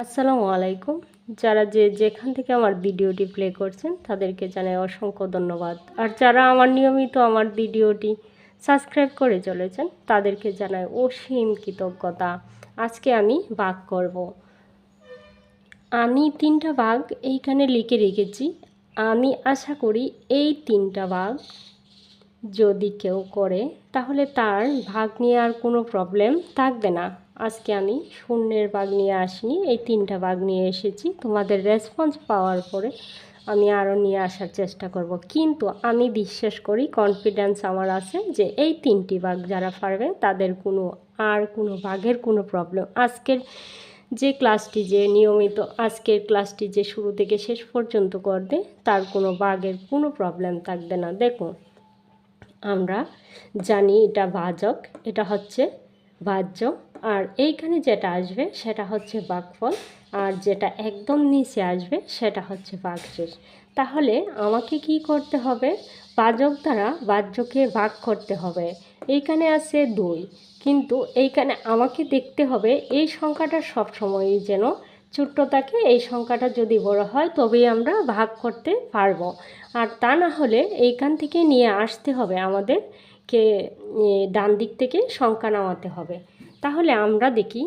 আসসালামু আলাইকুম। যারা যেখান থেকে আমার ভিডিওটি প্লে করছেন তাদেরকে জানাই অসংখ্য ধন্যবাদ। আর যারা আমার নিয়মিত আমার ভিডিওটি সাবস্ক্রাইব করে চলেছেন তাদেরকে জানাই অসীম কৃতজ্ঞতা। আজকে আমি ভাগ করব। আমি 3টা ভাগ এইখানে লিখে রেখেছি। আমি আশা করি এই 3টা ভাগ যদি কেউ করে তাহলে তার ভাগ নিয়ে আর কোনো প্রবলেম থাকবে না। আজকে আমি শূন্যের ভাগ নিয়ে আসিনি, এই 3টা ভাগ নিয়ে এসেছি। তোমাদের রেসপন্স পাওয়ার পরে আমি আরও নিয়ে আসার চেষ্টা করব, কিন্তু আমি বিশ্বাস করি, কনফিডেন্স আমার আছে যে এই 3টি ভাগ যারা পারবে তাদের কোনো ভাগের কোনো প্রবলেম আজকের যে ক্লাসটি যে নিয়মিত আজকের ক্লাসটি যে শুরু থেকে শেষ পর্যন্ত করবে তার কোনো ভাগের কোনো প্রবলেম থাকবে না। দেখো, আমরা জানি এটা ভাজক, এটা হচ্ছে ভাজ্য, আর এইখানে যেটা আসবে সেটা হচ্ছে ভাগফল, আর যেটা একদম নিচে আসবে সেটা হচ্ছে ভাগশেষ। তাহলে আমাকে কি করতে হবে? ভাজক দ্বারা ভাজ্যকে ভাগ করতে হবে। এইখানে আছে 2, কিন্তু এইখানে আমাকে দেখতে হবে এই সংখ্যাটা সবসময়ই যেন ছোট্ট থাকে। এই সংখ্যাটা যদি বড় হয় তবেই আমরা ভাগ করতে পারবো, আর তা না হলে এইখান থেকে নিয়ে আসতে হবে আমাদেরকে, ডান দিক থেকে সংখ্যা নামাতে হবে। তাহলে আমরা দেখি,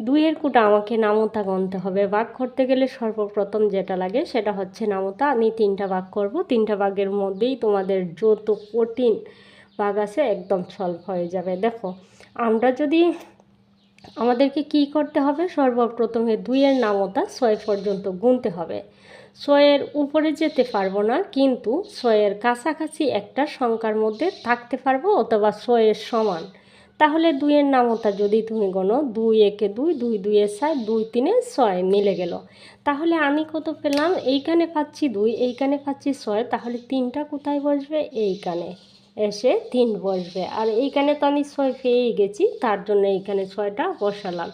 দুইয়ের কোটা আমাকে নামতা গণতে হবে। ভাগ করতে গেলে সর্বপ্রথম যেটা লাগে সেটা হচ্ছে নামতা। আমি 3টা ভাগ করব, 3টা ভাগের মধ্যেই তোমাদের যত কঠিন ভাগ আছে একদম সলভ হয়ে যাবে। দেখো, আমরা যদি আমাদেরকে কি করতে হবে, সর্বপ্রথমে 2-এর নামতা 6 পর্যন্ত গুনতে হবে। 6-এর উপরে যেতে পারবো না, কিন্তু 6-এর কাছাকাছি একটা সংখ্যার মধ্যে থাকতে পারবো, অথবা 6-এর সমান। তাহলে 2-এর নামতা যদি তুমি গণো, 2 একে 2, 2 2 এ 4, 2 3 এ 6 মিলে গেল। তাহলে আমি কত পেলাম? এইখানে পাচ্ছি 2, এইখানে পাচ্ছি 6, তাহলে 3টা কোথায় বসবে? এইখানে এসে 3 বসবে। আর এইখানে তো আমি 6 পেয়েই গেছি, তার জন্য এইখানে 6টা বসালাম।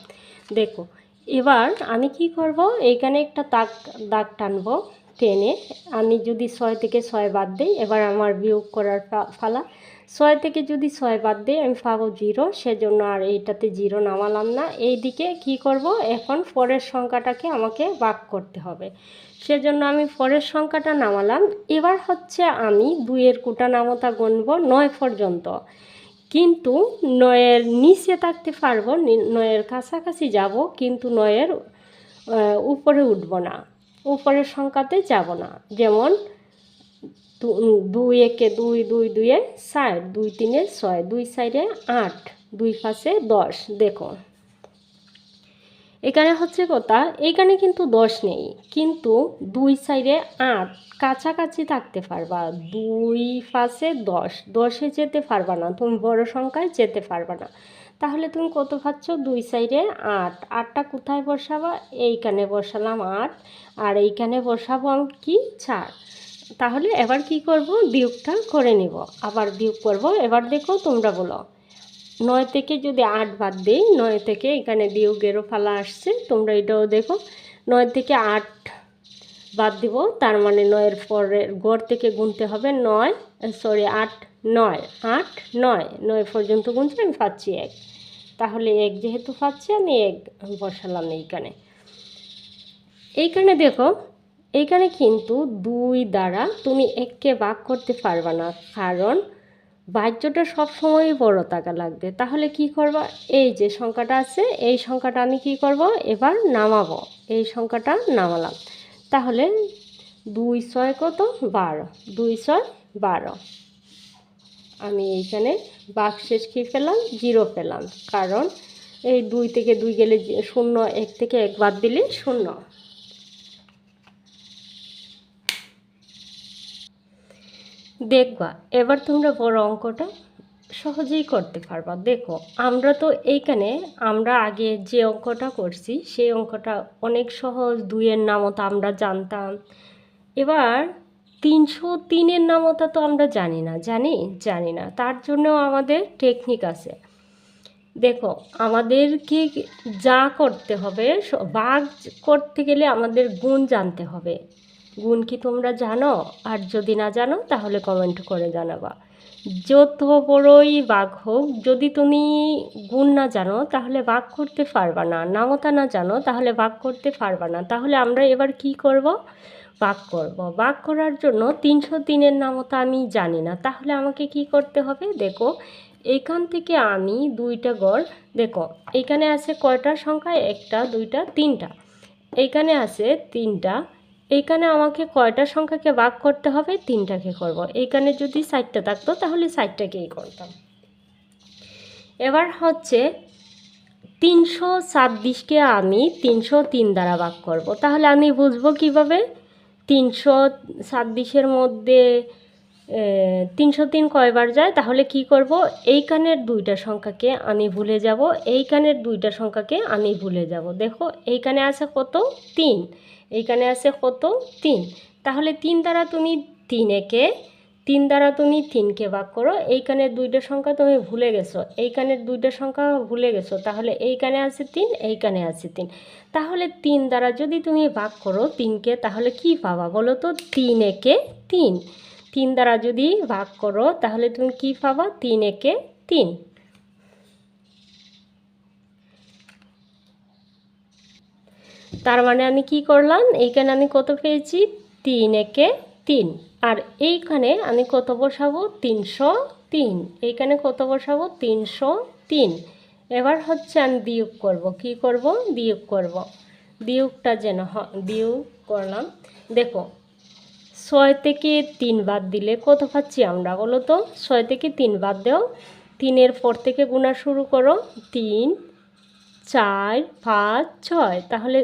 দেখো, এবার আমি কি করব? এইখানে একটা দাগ টানবো। টেনে আমি যদি 6 থেকে 6 বাদ দিই, এবার আমার বিয়োগ করার ফালা। 6 থেকে যদি 6 বাদ দিই আমি পাবো 0, সেজন্য আর এইটাতে 0 নামালাম না। এই দিকে কি করব? এখন পরের সংখ্যাটাকে আমাকে ভাগ করতে হবে, সেজন্য আমি পরের সংখ্যাটা নামালাম। এবার হচ্ছে আমি 2-এর কোটা নামতা গুনব 9 পর্যন্ত, কিন্তু 9-এর নিচে থাকতে পারবো, 9-এর কাছাকাছি যাব, কিন্তু 9-এর উপরে উঠব না, উপরের সংখ্যাতে যাব না। যেমন 2 একে 2, 2 2 এ 4, 2 3 এ 6, 2 4 এ 8, 2 5 এ 10। দেখো, এখানে হচ্ছে কথা, এইখানে কিন্তু 10 নেই, কিন্তু 2 4 এ 8 কাছাকাছি থাকতে পারবা। 2 5 এ 10, 10-এ যেতে পারবা না, তুমি বড় সংখ্যায় যেতে পারবা না। তাহলে তুমি কত পাচ্ছ? 2 4 এ 8, 8টা কোথায় বসাবা? এইখানে বসালাম 8, আর এইখানে বসাবো আমি কি? 4। তাহলে এবার কি করব? বিয়োগটা করে নিব, আবার বিয়োগ করব। এবার দেখো, তোমরা বলো, 9 থেকে যদি 8 বাদ দিই, 9 থেকে এখানে বিয়োগেরও ফালা আসছে, তোমরা এটাও দেখো। 9 থেকে 8 বাদ দিব, তার মানে 9-এর পরের গড় থেকে গুনতে হবে 9, 8 9, 8 9, 9 পর্যন্ত গুনছি, আমি পাচ্ছি 1। তাহলে 1 যেহেতু পাচ্ছি, আমি 1 বসালাম এইখানে দেখো, এইখানে কিন্তু 2 দ্বারা তুমি 1কে ভাগ করতে পারবে না, কারণ বাহ্যটা সবসময়ই বড় টাকা লাগবে। তাহলে কি করব? এই যে সংখ্যাটা আছে, এই সংখ্যাটা আমি কি করব? এবার নামাবো। এই সংখ্যাটা নামালাম। তাহলে 2 6 কত? 12, 2 6 12। আমি এইখানে ভাগশেষ কী পেলাম? 0 পেলাম, কারণ এই 2 থেকে 2 গেলে 0, 1 থেকে 1 বাদ দিলে 0। দেখবা, এবার তোমরা বড় অঙ্কটা সহজেই করতে পারবা। দেখো, আমরা আগে যে অঙ্কটা করছি সেই অঙ্কটা অনেক সহজ। 2-এর নামতা আমরা জানতাম। এবার 303-এর নামতা তো আমরা জানি না, তার জন্য আমাদের টেকনিক আছে। দেখো, আমাদেরকে যা করতে হবে, ভাগ করতে গেলে আমাদের গুণ জানতে হবে। গুণ কি তোমরা জানো? আর যদি না জানো তাহলে কমেন্ট করে জানাবা। যত বড়ই ভাগ হোক, যদি তুমি গুণ না জানো তাহলে ভাগ করতে পারবা না, নামতা না জানো তাহলে ভাগ করতে পারবা না। তাহলে আমরা এবার কি করব? ভাগ করব। ভাগ করার জন্য 303-এর নামতা আমি জানি না, তাহলে আমাকে কি করতে হবে? দেখো, এইখান থেকে আমি দুইটা গড়, দেখো এইখানে আছে কয়টা সংখ্যা? একটা, দুইটা, তিনটা। এইখানে আছে তিনটা। এইখানে আমাকে কয়টা সংখ্যাকে ভাগ করতে হবে? তিনটাকে করব। এইখানে যদি 4টা থাকতো তাহলে 4টাকেই করতাম। এবার হচ্ছে 326কে আমি 303 দ্বারা ভাগ করব। তাহলে আমি বুঝবো কিভাবে? 326-এর মধ্যে 303 কয়বার যায়? তাহলে কি করব? এইখানের দুইটা সংখ্যাকে আমি ভুলে যাব, এইখানের দুইটা সংখ্যাকে আমি ভুলে যাব। দেখো এইখানে আছে কত? 3। এইখানে আছে কত? 3। তাহলে 3 দ্বারা তুমি 3কে ভাগ করো। এইখানের দুইটা সংখ্যা তুমি ভুলে গেছো, এইখানের দুইটা সংখ্যা ভুলে গেছো, তাহলে এইখানে আছে 3, এইখানে আছে 3। তাহলে 3 দ্বারা যদি তুমি ভাগ করো 3কে, তাহলে কি পাবা বলো তো? 3 একে 3। 3 দ্বারা যদি ভাগ করো তাহলে তুমি কি পাবা? 3 একে 3। তার মানে আমি কি করলাম? এইখানে আমি কত পেয়েছি? 3 একে 3। আর এইখানে আমি কত বসাবো? 303। এইখানে কত বসাবো? 303। এবার হচ্ছে আমি বিয়োগ করব। কি করব? বিয়োগ করব। বিয়োগটা যেন বিয়োগ করলাম। দেখো 6 থেকে 3 বাদ দিলে কত পাচ্ছি আমরা বলো তো? 6 থেকে 3 বাদ দাও, 3-এর পর থেকে গুণা শুরু করো। 3, 4, 5, 6। তাহলে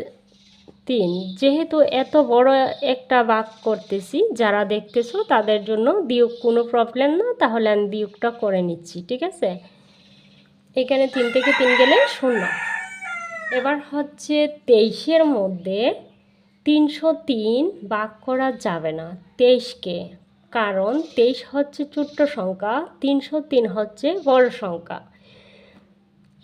3। যেহেতু এত বড় একটা ভাগ করতেছি, যারা দেখতেছো তাদের জন্য বিয়োগ কোনো প্রবলেম না, তাহলে আমি বিয়োগটা করে নিচ্ছি। ঠিক আছে, এখানে 3 থেকে 3 গেলে 0। এবার হচ্ছে 23-এর মধ্যে 303 ভাগ করা যাবে না 23কে, কারণ 23 হচ্ছে ছোট্ট সংখ্যা, 303 হচ্ছে বড় সংখ্যা।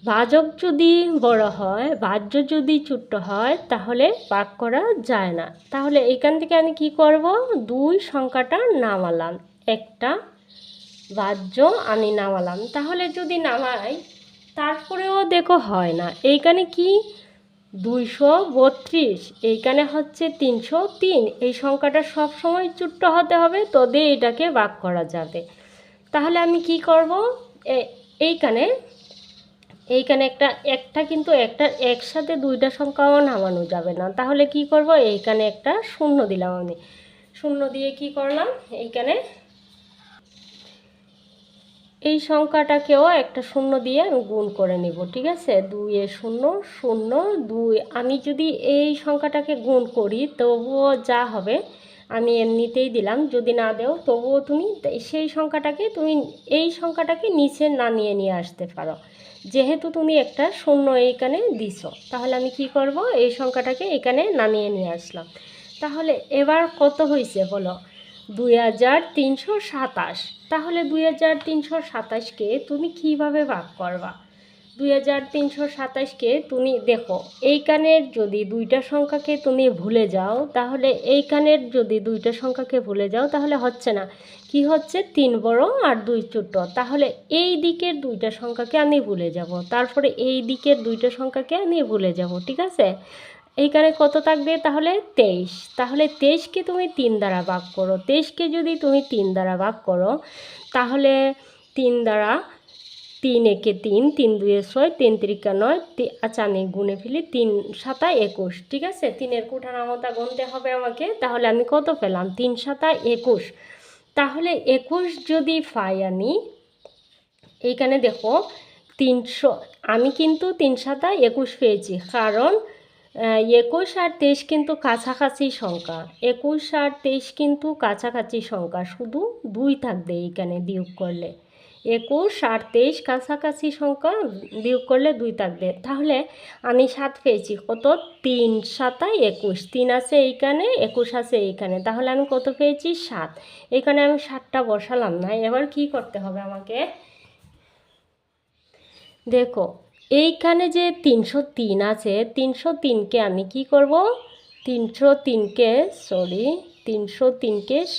ভাজক যদি বড় হয়, ভাজ্য যদি ছোট্ট হয়, তাহলে ভাগ করা যায় না। তাহলে এখান থেকে আমি কি করব? 2 সংখ্যাটা নামালাম, একটা ভাজ্য আমি নামালাম। তাহলে যদি নামাই তারপরেও দেখো হয় না। এইখানে কি 232, এইখানে হচ্ছে 303। এই সংখ্যাটা সব সময় ছোট্ট হতে হবে, তবে এটাকে ভাগ করা যাবে। তাহলে আমি কি করব? এইখানে একটা কিন্তু একটা একসাথে দুইটা সংখ্যাও নামানো যাবে না। তাহলে কি করব? এইখানে একটা শূন্য দিলাম আমি। শূন্য দিয়ে কি করলাম? এইখানে এই সংখ্যাটাকেও একটা শূন্য দিয়ে আমি গুণ করে নেব। ঠিক আছে, 2 এ 0 0 2। আমি যদি এই সংখ্যাটাকে গুণ করি তবুও যা হবে আমি এমনিতেই দিলাম, যদি না দেও তবুও তুমি সেই সংখ্যাটাকে এই সংখ্যাটাকে নিচে নামিয়ে নিয়ে আসতে পারো। যেহেতু তুমি একটা শূন্য এইখানে দিছো, তাহলে আমি কি করব? এই সংখ্যাটাকে এখানে নামিয়ে নিয়ে আসলাম। তাহলে এবার কত হয়েছে বলো? 2327। তাহলে 2327কে তুমি কিভাবে ভাগ করবা? 2327কে তুমি দেখো, এইখানের যদি দুইটা সংখ্যাকে তুমি ভুলে যাও, তাহলে এইখানের যদি দুইটা সংখ্যাকে ভুলে যাও তাহলে হচ্ছে না। কি হচ্ছে? 3 বড় আর 2 ছোট। তাহলে এই দিকের দুইটা সংখ্যাকে আমি ভুলে যাব, তারপরে এই দিকের দুইটা সংখ্যাকে আমি ভুলে যাব। ঠিক আছে, এইখানে কত থাকবে? তাহলে 23। তাহলে 23কে তুমি 3 দ্বারা ভাগ করো। 23কে যদি তুমি 3 দ্বারা ভাগ করো তাহলে 3 দ্বারা 3 একে 3, 3 2 6, 3 3 9। আচ্ছা আমি গুনে ফেলি, 3 7 21। ঠিক আছে, 3-এর কুঠা নামতা গুনতে হবে আমাকে। তাহলে আমি কত পেলাম? 3 7 21। তাহলে 21 যদি পাই আমি, এইখানে দেখো 300, আমি কিন্তু 3 7 21 পেয়েছি, কারণ 21 আর 23 কিন্তু কাছাকাছি সংখ্যা। 21 আর 23 কিন্তু কাছাকাছি সংখ্যা, শুধু 2 থাকবে এইখানে বিয়োগ করলে। 21 আর 23 কাছাকাছি সংখ্যা, বিয়োগ করলে 2 থাকবে। তাহলে আমি 7 পেয়েছি। কত? 3 7 21। 3 আছে এইখানে, 21 আছে এইখানে, তাহলে আমি কত পেয়েছি? 7। এখানে আমি 7টা বসালাম না। এবার কি করতে হবে আমাকে? দেখো এইখানে যে 303 আছে, 303কে আমি কি করব? 303কে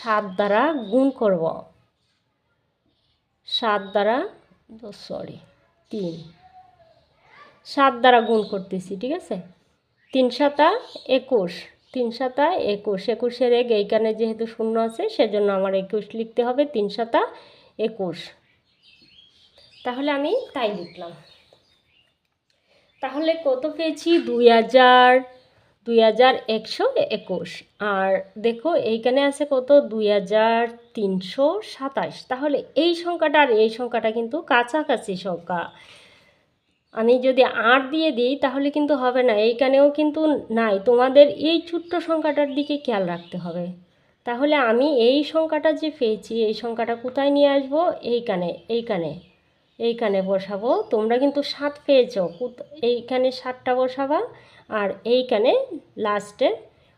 7 দ্বারা গুণ করব। 7 দ্বারা 7 দ্বারা গুণ করতেছি, ঠিক আছে। 3 সাতা 21, 3 সাতা 21, 21-এর এক এইখানে যেহেতু শূন্য আছে সেজন্য আমার 21 লিখতে হবে, 3 সাতা 21। তাহলে আমি তাই লিখলাম। তাহলে কত পেয়েছি? 2121। আর দেখো এইখানে আছে কত? 2327। তাহলে এই সংখ্যাটা আর এই সংখ্যাটা কিন্তু কাছাকাছি সংখ্যা। আমি যদি 8 দিয়ে দিই তাহলে কিন্তু হবে না, এইখানেও কিন্তু নাই। তোমাদের এই ছোট্ট সংখ্যাটার দিকে খেয়াল রাখতে হবে। তাহলে আমি এই সংখ্যাটা যে পেয়েছি এই সংখ্যাটা কোথায় নিয়ে আসবো? এইখানে বসাবো। তোমরা কিন্তু 7 পেয়েছো, এইখানে 7টা বসাবা আর এইখানে লাস্টে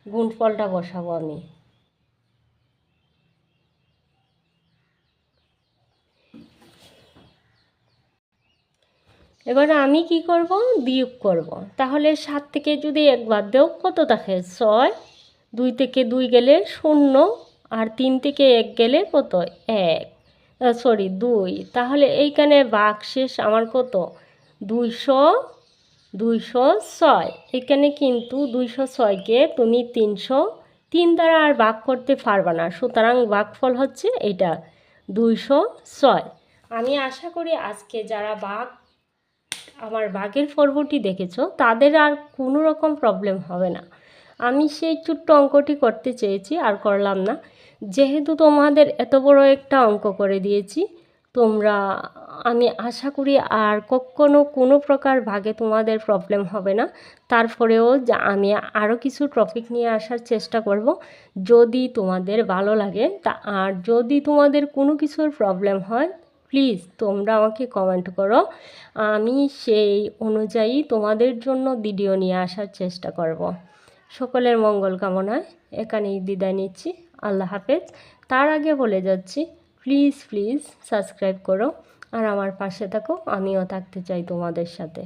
গুণফলটা বসাবো আমি। এবার আমি কি করব? বিয়োগ করব। তাহলে 7 থেকে যদি একবার দেও কত থাকে? 6। 2 থেকে 2 গেলে 0, আর 3 থেকে 1 গেলে কত? 1, 2। তাহলে এইখানে ভাগশেষ আমার কত? 206। এখানে কিন্তু 206কে তুমি 303 দ্বারা আর ভাগ করতে পারবে না, সুতরাং ভাগফল হচ্ছে এটা 206। আমি আশা করি আজকে যারা আমার ভাগের পর্বটি দেখেছো তাদের আর কোনো রকম প্রবলেম হবে না। আমি সেই ছোট্ট অঙ্কটি করতে চেয়েছি আর করলাম না। যেহেতু তোমাদের এত বড় একটা অঙ্ক করে দিয়েছি, আমি আশা করি আর কখনো কোনো প্রকার ভাগে তোমাদের প্রবলেম হবে না। তারপরেও আমি আরও কিছু টপিক নিয়ে আসার চেষ্টা করব যদি তোমাদের ভালো লাগে। আর যদি তোমাদের কোনো কিছুর প্রবলেম হয় প্লিজ তোমরা আমাকে কমেন্ট করো, আমি সেই অনুযায়ী তোমাদের জন্য ভিডিও নিয়ে আসার চেষ্টা করব। সকলের মঙ্গল কামনায় এখানেই বিদায় নিচ্ছি। আল্লাহ হাফেজ। তার আগে বলে যাচ্ছি প্লিজ সাবস্ক্রাইব করো আর আমার পাশে থাকো, আমিও থাকতে চাই তোমাদের সাথে।